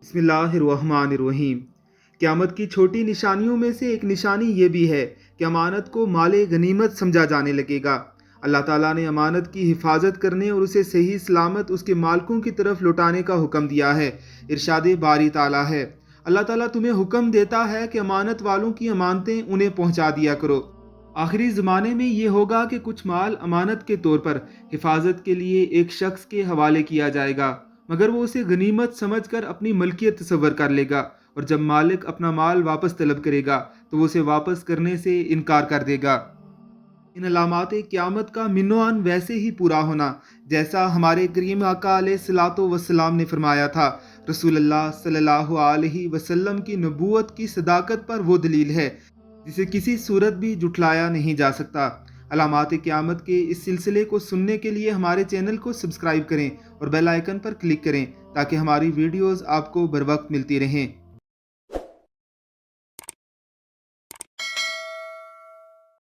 बिस्मिल्लाहिर्रहमानिर्रहीम। क़यामत की छोटी निशानियों में से एक निशानी ये भी है कि अमानत को माले गनीमत समझा जाने लगेगा। अल्लाह ताला ने अमानत की हिफाजत करने और उसे सही सलामत उसके मालिकों की तरफ लौटाने का हुक्म दिया है। इरशाद बारी ताला है, अल्लाह ताला तुम्हें हुक्म देता है कि अमानत वालों की अमानतें उन्हें पहुंचा दिया करो। आखिरी ज़माने में ये होगा कि कुछ माल अमानत के तौर पर हिफाजत के लिए एक शख्स के हवाले किया जाएगा, मगर वो उसे गनीमत समझकर अपनी मलकियत तस्वर कर लेगा, और जब मालिक अपना माल वापस तलब करेगा तो वो उसे वापस करने से इनकार कर देगा। इन अलामात क़यामत का मिनोआन वैसे ही पूरा होना जैसा हमारे करीम आका अलैहिस्सलातो वस्सलाम ने फरमाया था। रसूलुल्लाह सल्लल्लाहु अलैहि वसल्लम की नबूवत की सदाकत पर वो दलील है जिसे किसी सूरत भी जुटलाया नहीं जा सकता। अलामात क़यामत के इस सिलसिले को सुनने के लिए हमारे चैनल को सब्सक्राइब करें और बेल आइकन पर क्लिक करें ताकि हमारी वीडियोस आपको बर वक्त मिलती रहें।